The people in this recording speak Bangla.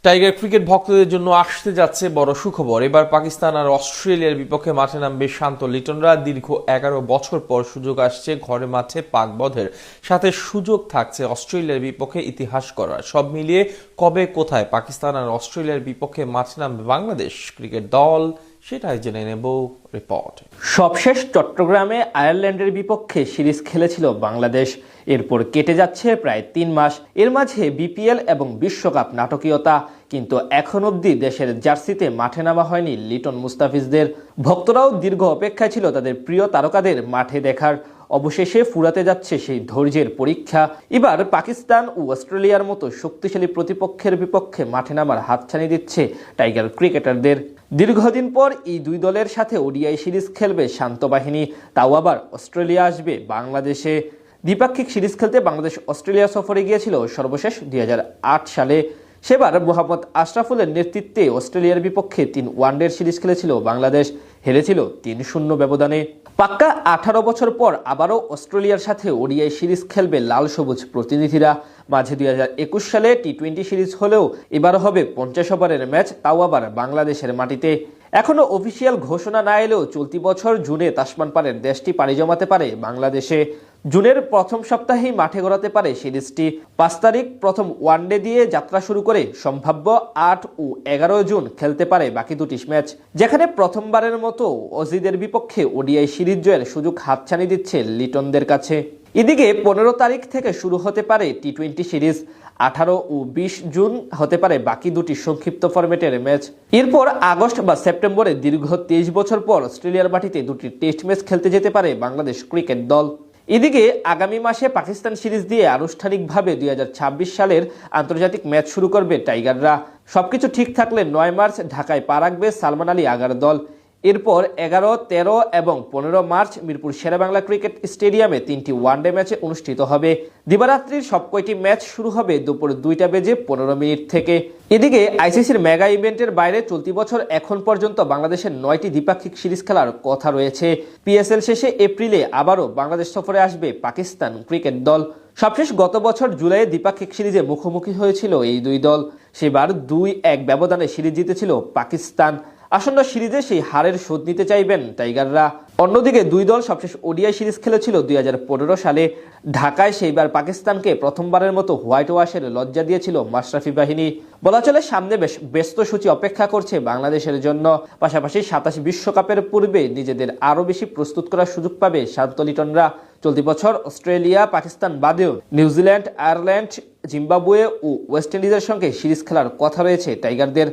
টাইগার ক্রিকেট ভক্তদের জন্য আসতে যাচ্ছে বড় সুখবর। এবার পাকিস্তান আর অস্ট্রেলিয়ার বিপক্ষে মাঠে নামবে শান্ত লিটনরা। দীর্ঘ 11 বছর পর সুযোগ আসছে ঘরে মাঠে পাক বধের, সাথে সুযোগ থাকছে অস্ট্রেলিয়ার বিপক্ষে ইতিহাস করার। সব মিলিয়ে কবে কোথায় পাকিস্তান আর অস্ট্রেলিয়ার বিপক্ষে মাঠে নামবে বাংলাদেশ ক্রিকেট দল, সেটাই জেনে নেব রিপোর্ট। সবশেষ চট্টগ্রামে আয়ারল্যান্ডের বিপক্ষে সিরিজ খেলেছিল বাংলাদেশ। এরপর কেটে যাচ্ছে প্রায় 3 মাস। এর মাঝে বিপিএল এবং বিশ্বকাপ নাটকীয়তা, কিন্তু এখন অবধি দেশের জার্সিতে মাঠে নামা হয়নি লিটন মুস্তাফিজদের। ভক্তরাও দীর্ঘ অপেক্ষায় ছিল তাদের প্রিয় তারকাদের মাঠে দেখার। অবশেষে ফুরাতে যাচ্ছে সেই ধৈর্যের পরীক্ষা। এবার পাকিস্তান ও অস্ট্রেলিয়ার মতো শক্তিশালী প্রতিপক্ষের বিপক্ষে মাঠে নামার হাতছানি দিচ্ছে টাইগার ক্রিকেটারদের। দীর্ঘদিন পর এই দুই দলের সাথে ওডিআই সিরিজ খেলবে শান্ত বাহিনী, তাও আবার অস্ট্রেলিয়া আসবে বাংলাদেশে। দ্বিপাক্ষিক সিরিজ খেলতে বাংলাদেশ অস্ট্রেলিয়া সফরে গিয়েছিল সর্বশেষ 2008 সালে। সেবার মোহাম্মদ আশরাফুলের নেতৃত্বে অস্ট্রেলিয়ার বিপক্ষে 3 ওয়ানডের সিরিজ খেলেছিল বাংলাদেশ, হেরেছিল 3-0 ব্যবধানে। পাক্কা 18 বছর পর আবারও অস্ট্রেলিয়ার সাথে ওডিআই সিরিজ খেলবে লাল সবুজ প্রতিনিধিরা। মাঝে 2021 সালে টি-20 সিরিজ হলেও এবার হবে 50 ওভারের ম্যাচ, তাও আবার বাংলাদেশের মাটিতে। এখনো অফিসিয়াল ঘোষণা না এলেও চলতি বছর জুনে তাসমান পারের দেশটি পাড়ি জমাতে পারে বাংলাদেশে। জুনের প্রথম সপ্তাহেই মাঠে গড়াতে পারে সিরিজটি। 5 তারিখ প্রথম ওয়ানডে দিয়ে যাত্রা শুরু করে সম্ভাব্য 8 ও 11 জুন খেলতে পারে বাকি দুটি ম্যাচ, যেখানে প্রথমবারের মতো অজিদের বিপক্ষে ওডিআই সিরিজ জয়ের সুযোগ হাতছানি দিচ্ছে লিটনদের কাছে। এদিকে 15 তারিখ থেকে শুরু হতে পারে টি-20 সিরিজ, 18 ও 20 জুন হতে পারে বাকি দুটি সংক্ষিপ্ত ফরম্যাটের ম্যাচ। এরপর আগস্ট বা সেপ্টেম্বরে দীর্ঘ 23 বছর পর অস্ট্রেলিয়ার মাটিতে দুটি টেস্ট ম্যাচ খেলতে যেতে পারে বাংলাদেশ ক্রিকেট দল। এদিকে আগামী মাসে পাকিস্তান সিরিজ দিয়ে আনুষ্ঠানিকভাবে 2026 সালের আন্তর্জাতিক ম্যাচ শুরু করবে টাইগাররা। সবকিছু ঠিক থাকলে 9 মার্চ ঢাকায় পা রাখবে সালমান আলী আগার দল। এরপর 11, 13 এবং 15 মার্চ মিরপুর শেরেবাংলা ক্রিকেট স্টেডিয়ামে 3টি ওয়ানডে ম্যাচে অনুষ্ঠিত হবে। দিবারাত্রির সবকয়টি ম্যাচ শুরু হবে দুপুর 2টা বেজে 15 মিনিট থেকে। এদিকে আইসিসির মেগা ইভেন্টের বাইরে চলতি বছর এখন পর্যন্ত বাংলাদেশের 9টি দ্বিপাক্ষিক সিরিজ খেলার কথা রয়েছে। পিএসএল শেষে এপ্রিলে আবারও বাংলাদেশ সফরে আসবে পাকিস্তান ক্রিকেট দল। সবশেষ গত বছর জুলাইয়ে দ্বিপাক্ষিক সিরিজে মুখোমুখি হয়েছিল এই দুই দল। সেবার 2-1 ব্যবধানে সিরিজ জিতেছিল পাকিস্তান। আসন্ন সিরিজে সেই হারের শোধ নিতে চাইবেন টাইগাররা। অন্যদিকে দুই দল সবশেষ ওডিআই সিরিজ খেলেছিল 2015 সালে। ঢাকায় সেইবার পাকিস্তানকে প্রথমবারের মতো হোয়াইট ওয়াশের লজ্জা দিয়েছিল মাশরাফি বাহিনী। বলা চলে সামনে বেশ ব্যস্ত সূচি অপেক্ষা করছে বাংলাদেশের জন্য। পাশাপাশি 27 বিশ্বকাপের পূর্বে নিজেদের আরও বেশি প্রস্তুত করার সুযোগ পাবে শান্ত লিটনরা। চলতি বছর অস্ট্রেলিয়া, পাকিস্তান বাদেও নিউজিল্যান্ড, আয়ারল্যান্ড, জিম্বাবুয়ে ও ওয়েস্ট ইন্ডিজের সঙ্গে সিরিজ খেলার কথা রয়েছে টাইগারদের।